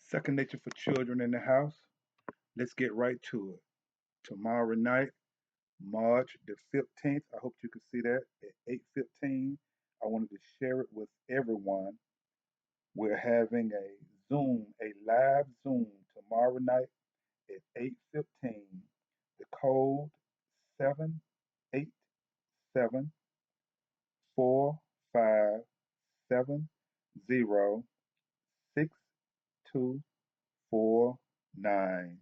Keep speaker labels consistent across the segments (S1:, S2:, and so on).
S1: Second nature for children in the house. Let's get right to it. Tomorrow night, March the 15th. I hope you can see that at 8:15. I wanted to share it with everyone. We're having a live Zoom tomorrow night at 8:15. The code 787-457-0249.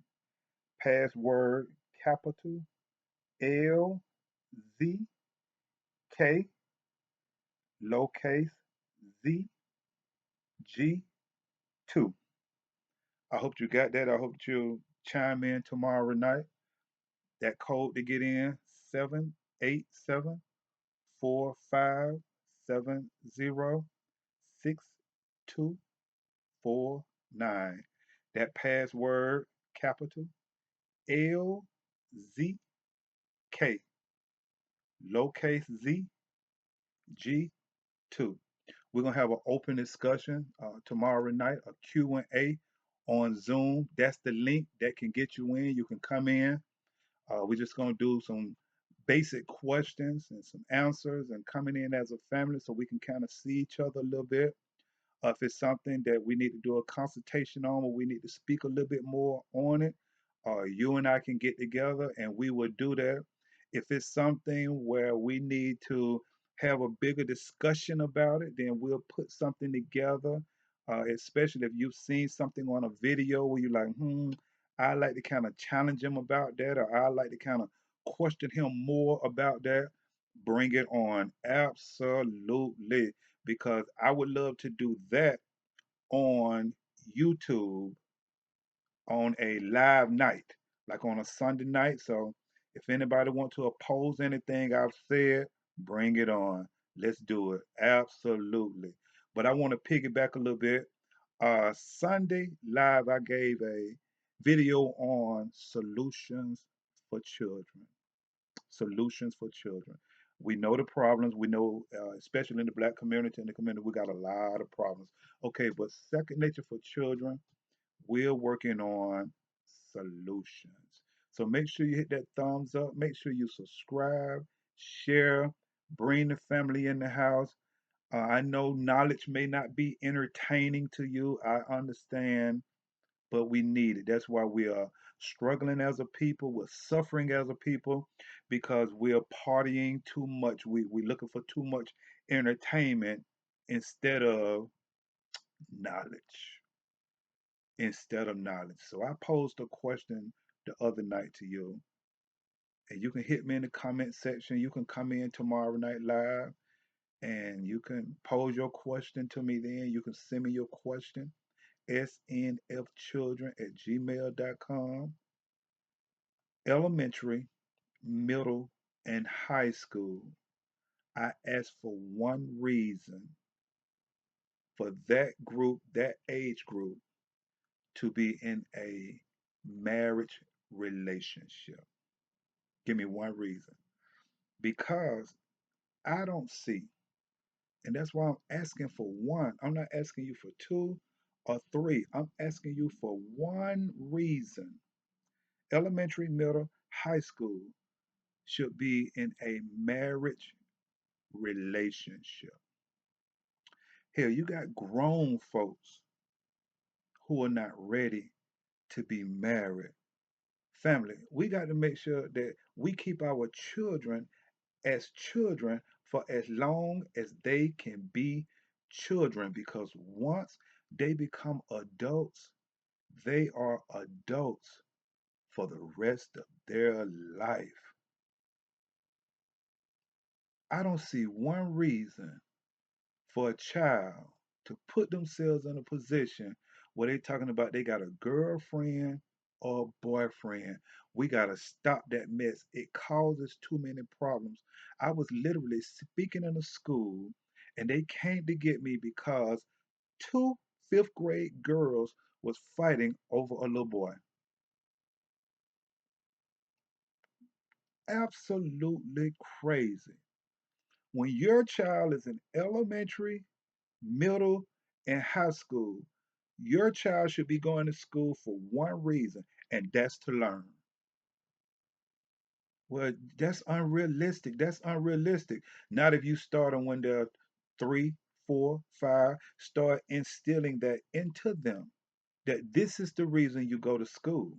S1: Password capital LZK lowercase ZG2. I hope you got that. I hope you'll chime in tomorrow night. That code to get in 787-457-0249. That password capital LZK lowercase ZG2. We're gonna have an open discussion tomorrow night, a Q&A on Zoom. That's the link that can get you in. You can come in. We're just gonna do some basic questions and some answers and coming in as a family so we can kind of see each other a little bit. If it's something that we need to do a consultation on or we need to speak a little bit more on it, you and I can get together and we will do that. If it's something where we need to have a bigger discussion about it, then we'll put something together. Especially if you've seen something on a video where you're like, I like to kind of challenge him about that, or I like to kind of question him more about that. Bring it on. Absolutely, because I would love to do that on YouTube on a live night, like on a Sunday night. So if anybody want to oppose anything I've said, bring it on. Let's do it. Absolutely. But I want to piggyback a little bit. Sunday live, I gave a video on solutions for children. Solutions for children. We know the problems. We know, especially in the black community, in the community, we got a lot of problems. Okay, but second nature for children, we're working on solutions. So make sure you hit that thumbs up. Make sure you subscribe, share, bring the family in the house. I know knowledge may not be entertaining to you. I understand, but we need it. That's why we are struggling as a people. We're suffering as a people because we are partying too much. We're looking for too much entertainment instead of knowledge. Instead of knowledge. So I posed a question the other night to you, and you can hit me in the comment section. You can come in tomorrow night live and you can pose your question to me then. You can send me your question, snfchildren@gmail.com. Elementary, middle, and high school. I asked for one reason for that group, that age group, to be in a marriage relationship. Give me one reason. Because I don't see, and that's why I'm asking for one. I'm not asking you for two or three. I'm asking you for one reason. Elementary, middle, high school should be in a marriage relationship. Hell, you got grown folks who are not ready to be married. Family, we got to make sure that we keep our children as children for as long as they can be children, because once they become adults, they are adults for the rest of their life. I don't see one reason for a child to put themselves in a position where they're talking about they got a girlfriend or boyfriend. We got to stop that mess. It causes too many problems. I was literally speaking in a school and they came to get me because two fifth grade girls was fighting over a little boy. Absolutely crazy. When your child is in elementary, middle, and high school, Your child should be going to school for one reason, and that's to learn. Well, that's unrealistic. That's unrealistic. Not if you start them when they're 3, 4, 5. Start instilling that into them, that this is the reason you go to school.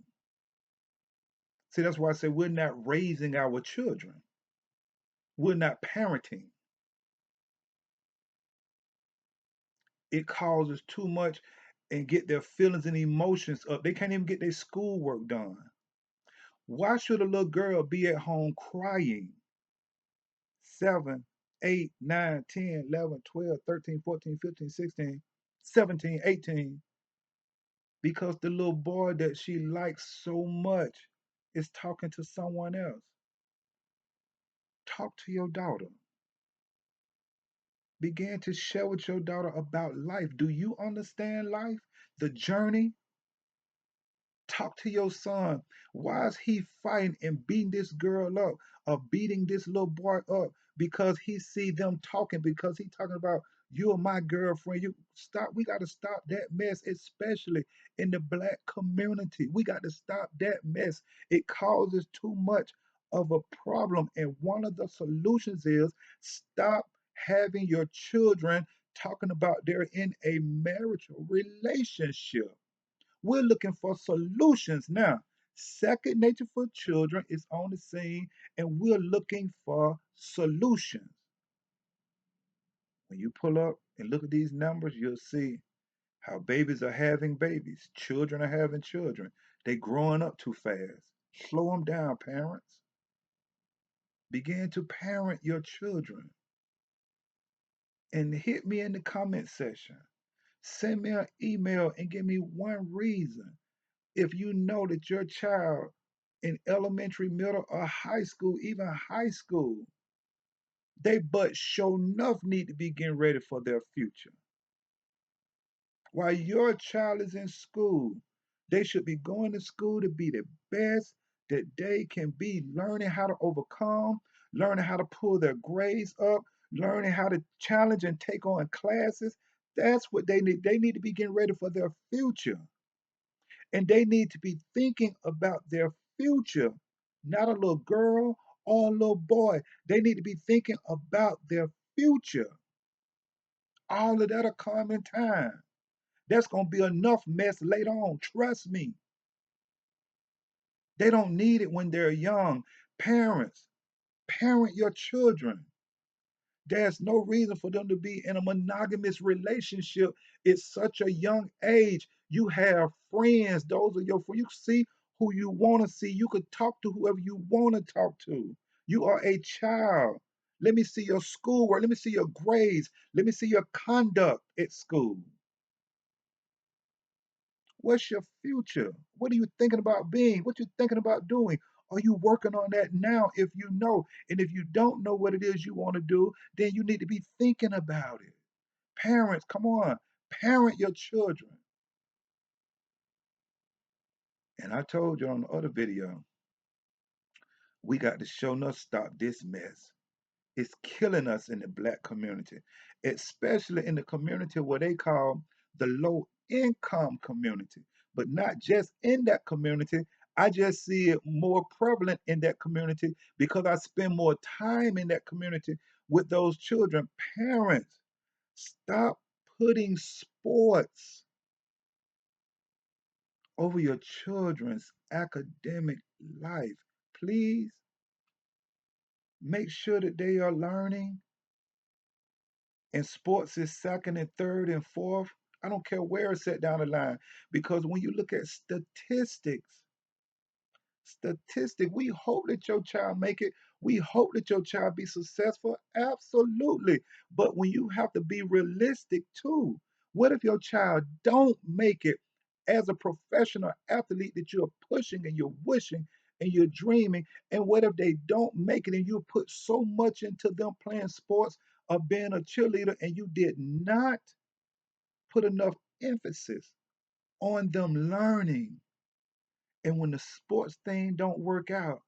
S1: See, that's why I say we're not raising our children. We're not parenting. It causes too much and get their feelings and emotions up. They can't even get their schoolwork done. Why should a little girl be at home crying 7, 8, 9, 10, 11, 12, 13, 14, 15, 16, 17, 18, because the little boy that she likes so much is talking to someone else? Talk to your daughter. Begin to share with your daughter about life. Do you understand life? The journey? Talk to your son. Why is he fighting and beating this girl up or beating this little boy up? Because he see them talking, because he talking about you're my girlfriend. You stop. We got to stop that mess, especially in the black community. We got to stop that mess. It causes too much of a problem. And one of the solutions is stop having your children talking about they're in a marital relationship. We're looking for solutions now. Second Nature for Children is on the scene, and we're looking for solutions. When you pull up and look at these numbers, you'll see how babies are having babies, children are having children. They growing up too fast. Slow them down, parents. Begin to parent your children and hit me in the comment section. Send me an email and give me one reason. If you know that your child in elementary, middle, or high school, even high school, they but sure enough need to be getting ready for their future. While your child is in school, they should be going to school to be the best that they can be, learning how to overcome, learning how to pull their grades up, learning how to challenge and take on classes. That's what they need. They need to be getting ready for their future. And they need to be thinking about their future, not a little girl or a little boy. They need to be thinking about their future. All of that'll come in time. That's going to be enough mess later on. Trust me. They don't need it when they're young. Parents, parent your children. There's no reason for them to be in a monogamous relationship at such a young age. You have friends, those are your friends. You see who you want to see. You could talk to whoever you want to talk to. You are a child. Let me see your schoolwork. Let me see your grades. Let me see your conduct at school. What's your future? What are you thinking about being? What you thinking about doing? Are you working on that now if you know? And if you don't know what it is you want to do, then you need to be thinking about it. Parents, come on, parent your children. And I told you on the other video, we got to show enough stop this mess. It's killing us in the black community, especially in the community where they call the low income community. But not just in that community. I just see it more prevalent in that community because I spend more time in that community with those children. Parents, stop putting sports over your children's academic life. Please make sure that they are learning, and sports is second and third and fourth. I don't care where it's set down the line, because when you look at statistics, we hope that your child make it. We hope that your child be successful. Absolutely. But when you have to be realistic too, what if your child don't make it as a professional athlete that you're pushing and you're wishing and you're dreaming? And what if they don't make it and you put so much into them playing sports or being a cheerleader and you did not put enough emphasis on them learning? And when the sports thing don't work out,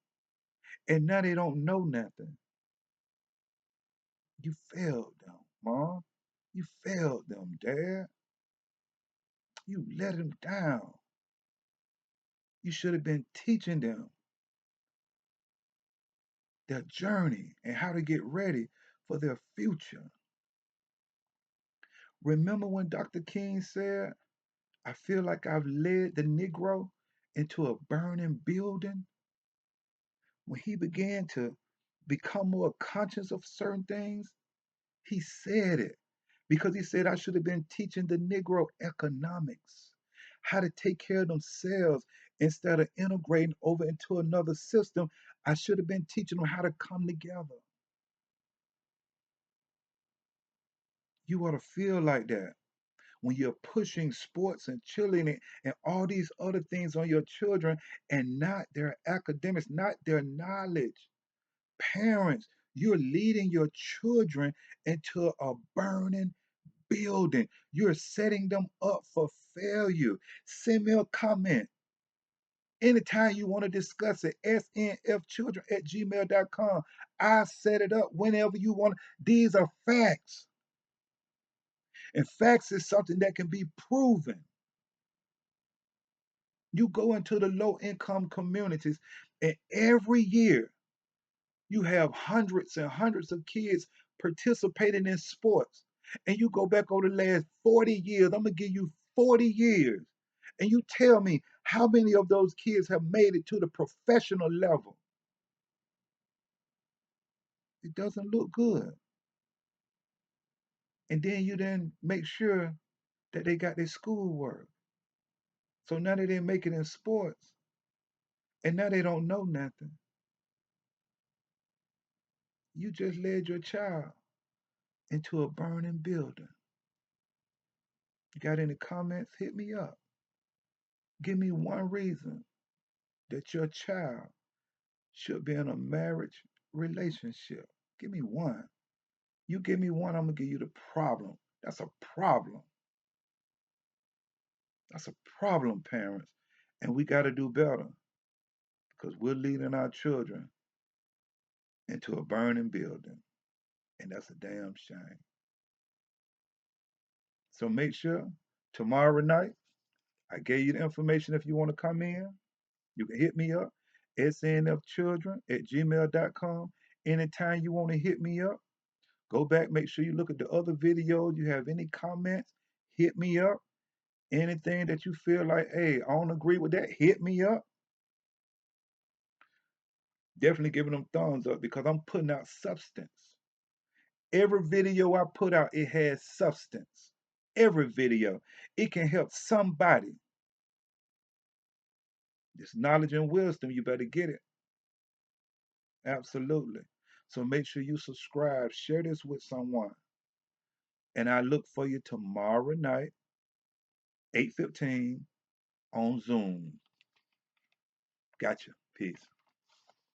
S1: and now they don't know nothing, you failed them, mom. You failed them, dad. You let them down. You should have been teaching them their journey and how to get ready for their future. Remember when Dr. King said, I feel like I've led the Negro into a burning building? When he began to become more conscious of certain things, he said it because he said, I should have been teaching the Negro economics, how to take care of themselves instead of integrating over into another system. I should have been teaching them how to come together. You ought to feel like that when you're pushing sports and chilling and all these other things on your children and not their academics, not their knowledge. Parents, you're leading your children into a burning building. You're setting them up for failure. Send me a comment. Anytime you want to discuss it, snfchildren at gmail.com. I set it up whenever you want. These are facts. And facts is something that can be proven. You go into the low income communities, and every year you have hundreds and hundreds of kids participating in sports. And you go back over the last 40 years, I'm going to give you 40 years. And you tell me how many of those kids have made it to the professional level. It doesn't look good. And then you then make sure that they got their schoolwork. So now they didn't make it in sports. And now they don't know nothing. You just led your child into a burning building. You got any comments? Hit me up. Give me one reason that your child should be in a marriage relationship. Give me one. You give me one, I'm going to give you the problem. That's a problem. That's a problem, parents. And we got to do better because we're leading our children into a burning building. And that's a damn shame. So make sure tomorrow night, I gave you the information if you want to come in. You can hit me up, snfchildren at gmail.com. Anytime you want to hit me up, go back, make sure you look at the other videos. You have any comments, hit me up. Anything that you feel like, hey, I don't agree with that, hit me up. Definitely giving them thumbs up because I'm putting out substance. Every video I put out, it has substance. Every video. It can help somebody. This knowledge and wisdom, you better get it. Absolutely. So make sure you subscribe, share this with someone. And I look for you tomorrow night, 8:15 on Zoom. Gotcha. Peace.